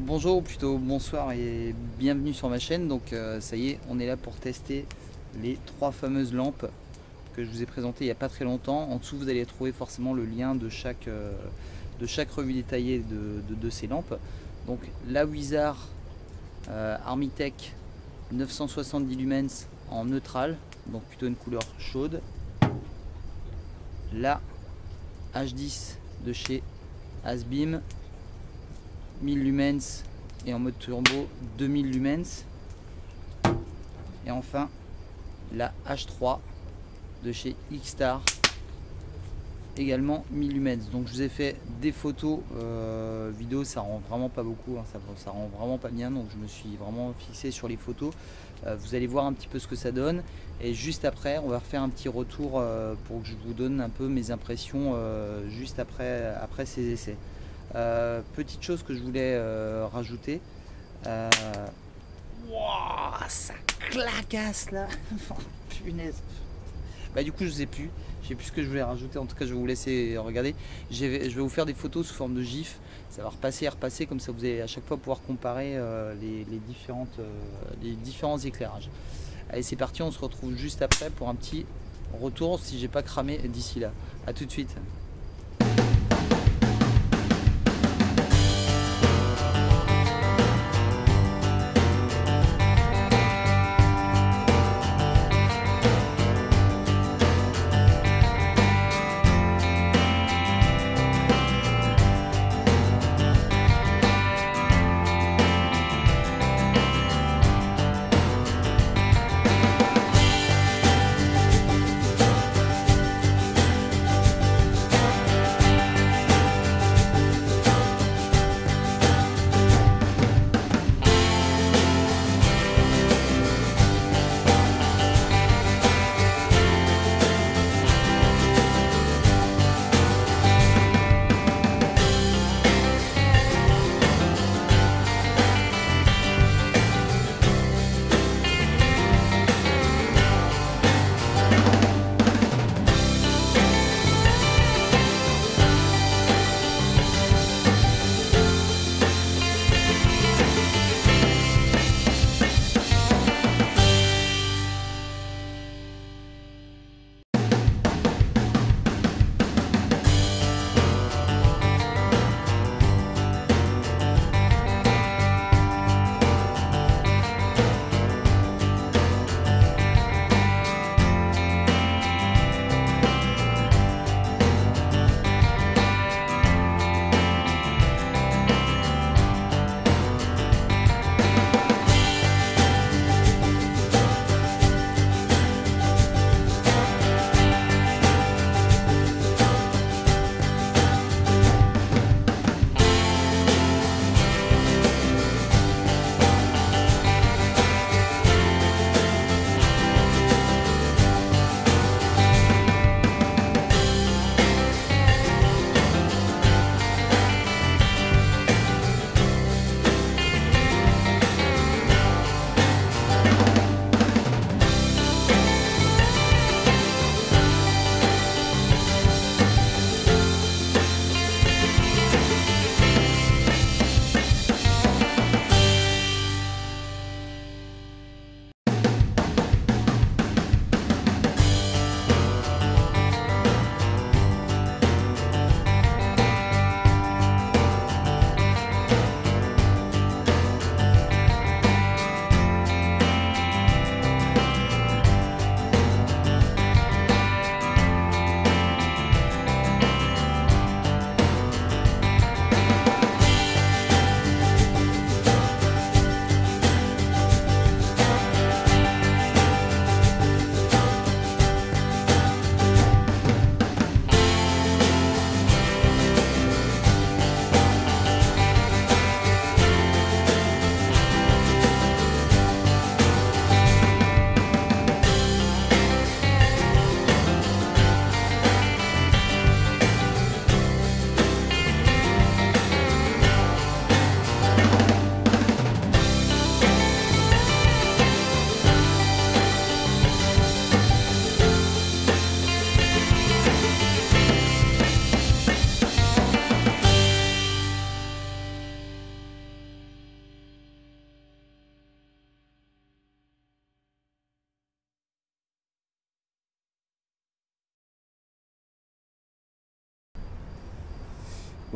Bonjour ou plutôt bonsoir et bienvenue sur ma chaîne. Donc ça y est, on est là pour tester les trois fameuses lampes que je vous ai présentées il n'y a pas très longtemps. En dessous vous allez trouver forcément le lien de chaque revue détaillée de ces lampes. Donc la Wizard Armitech 970 lumens en neutral, donc plutôt une couleur chaude. La H10 de chez Asbim 1000 lumens et en mode turbo 2000 lumens. Et enfin la H3 de chez X-Star, également 1000 lumens. Donc je vous ai fait des photos vidéo, ça rend vraiment pas beaucoup, hein, ça rend vraiment pas bien, donc je me suis vraiment fixé sur les photos. Vous allez voir un petit peu ce que ça donne et juste après on va refaire un petit retour pour que je vous donne un peu mes impressions juste après ces essais. Petite chose que je voulais rajouter, wow, ça claquasse là. Punaise. Bah du coup je sais plus ce que je voulais rajouter. En tout cas je vais vous laisser regarder. Je vais vous faire des photos sous forme de gif, ça va repasser et repasser, comme ça vous allez à chaque fois pouvoir comparer les différents éclairages. Allez, c'est parti, on se retrouve juste après pour un petit retour si j'ai pas cramé d'ici là. A tout de suite.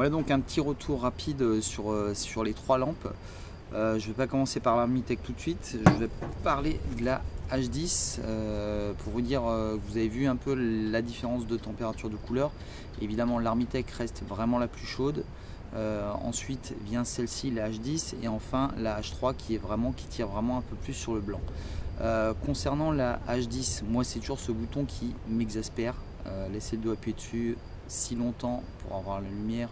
Voilà donc un petit retour rapide sur les 3 lampes. Je ne vais pas commencer par l'Armitech tout de suite, je vais parler de la H10 pour vous dire que vous avez vu un peu la différence de température de couleur. Évidemment l'Armitech reste vraiment la plus chaude, ensuite vient celle-ci, la H10, et enfin la H3 qui tire vraiment un peu plus sur le blanc. Concernant la H10, moi c'est toujours ce bouton qui m'exaspère, laisser le doigt appuyé dessus si longtemps pour avoir la lumière,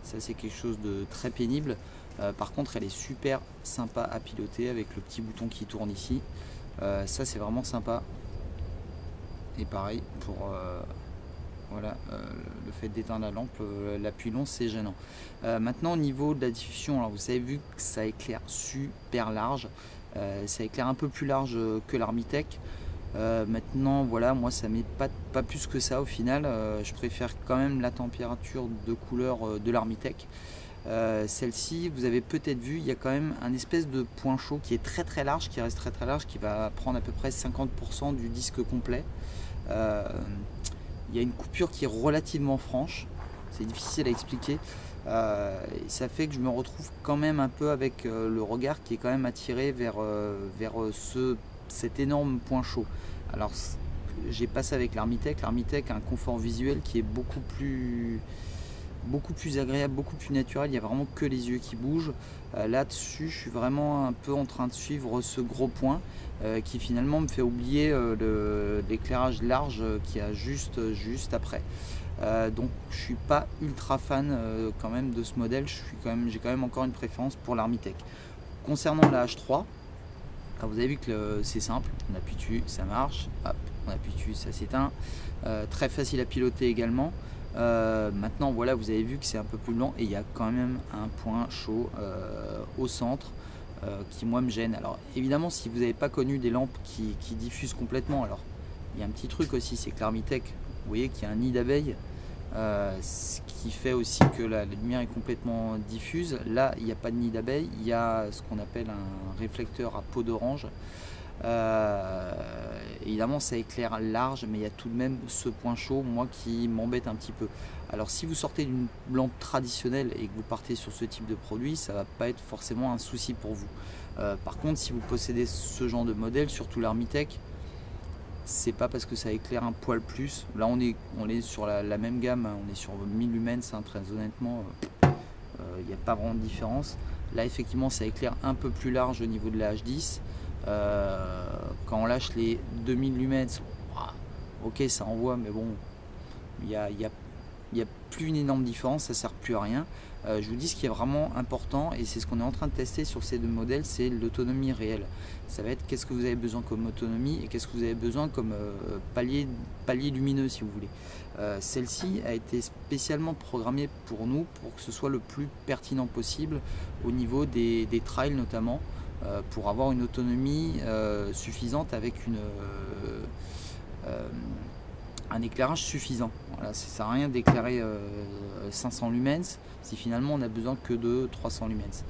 ça c'est quelque chose de très pénible. Par contre elle est super sympa à piloter avec le petit bouton qui tourne ici, ça c'est vraiment sympa. Et pareil pour voilà, le fait d'éteindre la lampe, l'appui long c'est gênant. Maintenant au niveau de la diffusion, alors vous avez vu que ça éclaire super large, ça éclaire un peu plus large que l'Armitech. Maintenant voilà, moi ça met pas plus que ça au final, je préfère quand même la température de couleur de l'Armitech. Celle-ci, vous avez peut-être vu, il y a quand même un espèce de point chaud qui est très large, qui reste très large, qui va prendre à peu près 50% du disque complet. Il y a une coupure qui est relativement franche, c'est difficile à expliquer, et ça fait que je me retrouve quand même un peu avec le regard qui est quand même attiré vers cet énorme point chaud. Alors j'ai pas ça avec l'Armitech. L'Armitech a un confort visuel qui est beaucoup plus agréable, beaucoup plus naturel, il n'y a vraiment que les yeux qui bougent. Là-dessus, je suis vraiment un peu en train de suivre ce gros point qui finalement me fait oublier l'éclairage large qu'il y a juste après. Donc je suis pas ultra fan quand même de ce modèle, j'ai quand même encore une préférence pour l'Armitech. Concernant la H3, vous avez vu que c'est simple, on appuie dessus, ça marche, hop, on appuie dessus, ça s'éteint. Très facile à piloter également. Maintenant voilà, vous avez vu que c'est un peu plus lent et il y a quand même un point chaud au centre qui moi me gêne. Alors évidemment si vous n'avez pas connu des lampes qui diffusent complètement, alors il y a un petit truc aussi, c'est que l'Armitech, vous voyez qu'il y a un nid d'abeilles, ce qui fait aussi que la lumière est complètement diffuse. Là il n'y a pas de nid d'abeilles, il y a ce qu'on appelle un réflecteur à peau d'orange. Évidemment ça éclaire large, mais il y a tout de même ce point chaud moi qui m'embête un petit peu. Alors si vous sortez d'une lampe traditionnelle et que vous partez sur ce type de produit, ça va pas être forcément un souci pour vous. Par contre si vous possédez ce genre de modèle, surtout l'Armitech, c'est pas parce que ça éclaire un poil plus. Là on est sur la même gamme, on est sur 1000 lumens, très honnêtement il n'y a pas vraiment de différence. Là effectivement ça éclaire un peu plus large au niveau de la H10. Quand on lâche les 2000 lumens, ok ça envoie, mais bon il y a plus une énorme différence, ça sert plus à rien. Je vous dis ce qui est vraiment important, et c'est ce qu'on est en train de tester sur ces deux modèles, c'est l'autonomie réelle. Ça va être qu'est-ce que vous avez besoin comme autonomie et qu'est-ce que vous avez besoin comme palier lumineux si vous voulez. Celle-ci a été spécialement programmée pour nous pour que ce soit le plus pertinent possible au niveau des trails notamment, pour avoir une autonomie suffisante avec un éclairage suffisant. Voilà, ça sert à rien d'éclairer 500 lumens si finalement on n'a besoin que de 300 lumens.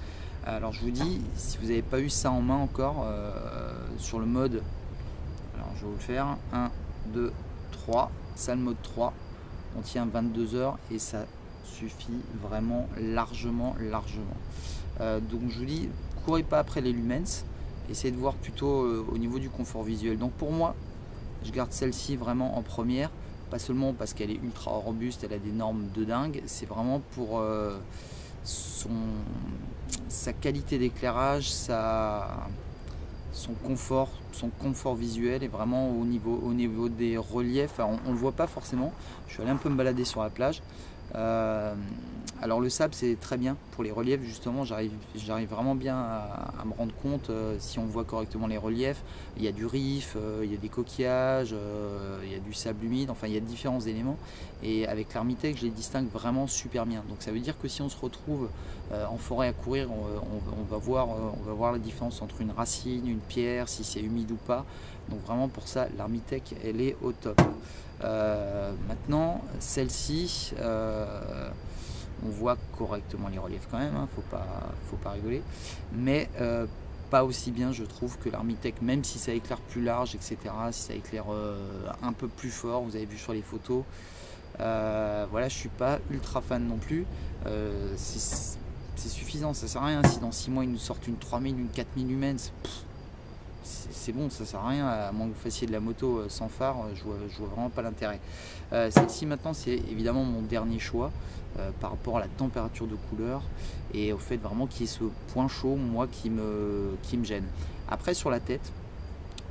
Alors je vous dis, si vous n'avez pas eu ça en main encore sur le mode, alors je vais vous le faire, 1, 2, 3, ça le mode 3, on tient 22 heures et ça suffit vraiment largement. Donc je vous dis, courez pas après les lumens, essayez de voir plutôt au niveau du confort visuel. Donc pour moi, je garde celle-ci vraiment en première, pas seulement parce qu'elle est ultra robuste, elle a des normes de dingue, c'est vraiment pour sa qualité d'éclairage, son confort visuel, et vraiment au niveau des reliefs. Alors, on ne le voit pas forcément, je suis allé un peu me balader sur la plage. Alors le sable c'est très bien pour les reliefs, justement j'arrive vraiment bien à me rendre compte si on voit correctement les reliefs. Il y a du riff, il y a des coquillages, il y a du sable humide, enfin il y a différents éléments, et avec l'Armitech je les distingue vraiment super bien. Donc ça veut dire que si on se retrouve en forêt à courir, on va voir la différence entre une racine, une pierre, si c'est humide ou pas. Donc vraiment pour ça l'Armitech elle est au top. Maintenant celle-ci, on voit correctement les reliefs quand même, faut pas rigoler, mais pas aussi bien je trouve que l'Armitech, même si ça éclaire plus large, etc., si ça éclaire un peu plus fort, vous avez vu sur les photos, Voilà, je suis pas ultra fan non plus. C'est suffisant, ça sert à rien si dans 6 mois ils nous sortent une 3000, une 4000 lumens. C'est bon, ça sert à rien, à moins que vous fassiez de la moto sans phare, je vois vraiment pas l'intérêt. Celle-ci maintenant, c'est évidemment mon dernier choix par rapport à la température de couleur et au fait vraiment qu'il y ait ce point chaud, moi, qui me gêne. Après, sur la tête,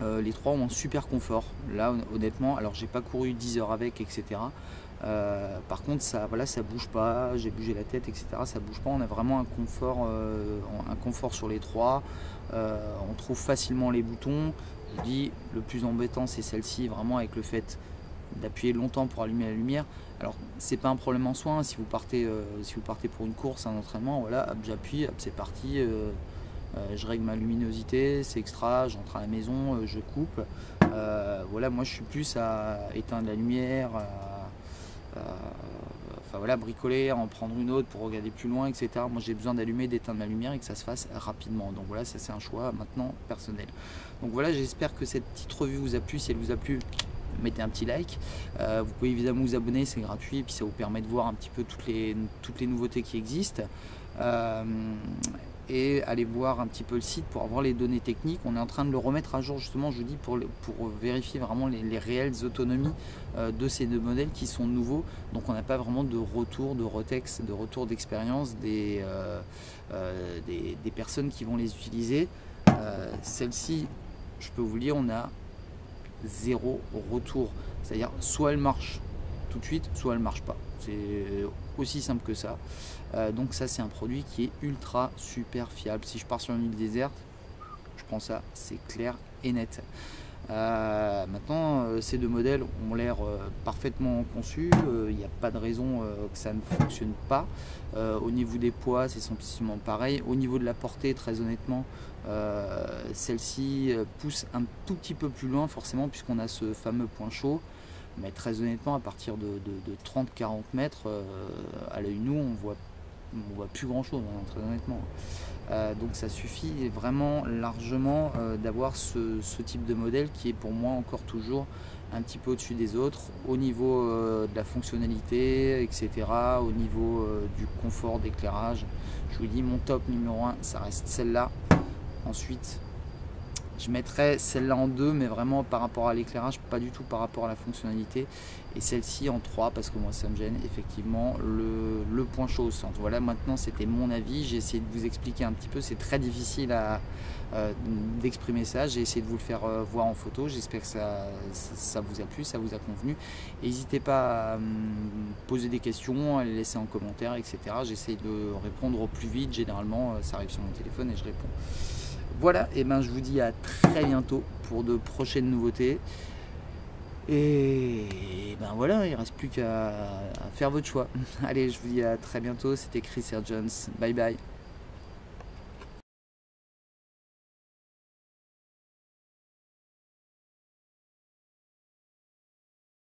les trois ont un super confort. Là, honnêtement, alors j'ai pas couru 10 heures avec, etc. Par contre, ça, voilà, ça bouge pas, j'ai bougé la tête, etc. Ça bouge pas, on a vraiment un confort sur les trois. On trouve facilement les boutons. Je vous dis, le plus embêtant, c'est celle-ci, vraiment avec le fait d'appuyer longtemps pour allumer la lumière. Alors, c'est pas un problème en soi, hein. Si vous partez pour une course, un entraînement, voilà, hop, j'appuie, hop, c'est parti. Je règle ma luminosité, c'est extra, j'entre à la maison, je coupe. Voilà, moi je suis plus à éteindre la lumière, enfin voilà, bricoler, en prendre une autre pour regarder plus loin, etc. Moi j'ai besoin d'allumer, d'éteindre ma lumière et que ça se fasse rapidement. Donc voilà, ça c'est un choix maintenant personnel. Donc voilà, j'espère que cette petite revue vous a plu. Si elle vous a plu, mettez un petit like. Vous pouvez évidemment vous abonner, c'est gratuit et puis ça vous permet de voir un petit peu toutes les nouveautés qui existent. Et aller voir un petit peu le site pour avoir les données techniques. On est en train de le remettre à jour justement, je vous dis, pour vérifier vraiment les réelles autonomies de ces deux modèles qui sont nouveaux. Donc on n'a pas vraiment de retour de retex, de retour d'expérience des personnes qui vont les utiliser. Celle-ci, je peux vous le dire, on a 0 retour. C'est-à-dire soit elle marche tout de suite, soit elle marche pas. C'est aussi simple que ça. Donc ça, c'est un produit qui est ultra super fiable. Si je pars sur une île déserte, je prends ça, c'est clair et net. Maintenant, ces deux modèles ont l'air parfaitement conçus. Il n'y a pas de raison que ça ne fonctionne pas. Au niveau des poids, c'est simplement pareil. Au niveau de la portée, très honnêtement, celle-ci pousse un tout petit peu plus loin, forcément, puisqu'on a ce fameux point chaud. Mais très honnêtement, à partir de 30-40 mètres, à l'œil nu, on voit plus grand chose, hein, très honnêtement. Donc ça suffit vraiment largement d'avoir ce type de modèle qui est pour moi encore toujours un petit peu au-dessus des autres au niveau de la fonctionnalité, etc., au niveau du confort d'éclairage. Je vous dis, mon top numéro 1, ça reste celle-là. Ensuite, je mettrais celle-là en 2, mais vraiment par rapport à l'éclairage, pas du tout par rapport à la fonctionnalité. Et celle-ci en 3, parce que moi ça me gêne, effectivement, le point chaud au centre. Voilà, maintenant c'était mon avis. J'ai essayé de vous expliquer un petit peu. C'est très difficile d'exprimer ça. J'ai essayé de vous le faire voir en photo. J'espère que ça vous a plu, ça vous a convenu. N'hésitez pas à me poser des questions, à les laisser en commentaire, etc. J'essaye de répondre au plus vite. Généralement, ça arrive sur mon téléphone et je réponds. Voilà, et ben je vous dis à très bientôt pour de prochaines nouveautés. Et ben voilà, il ne reste plus qu'à faire votre choix. Allez, je vous dis à très bientôt. C'était Chris Air Jones. Bye bye.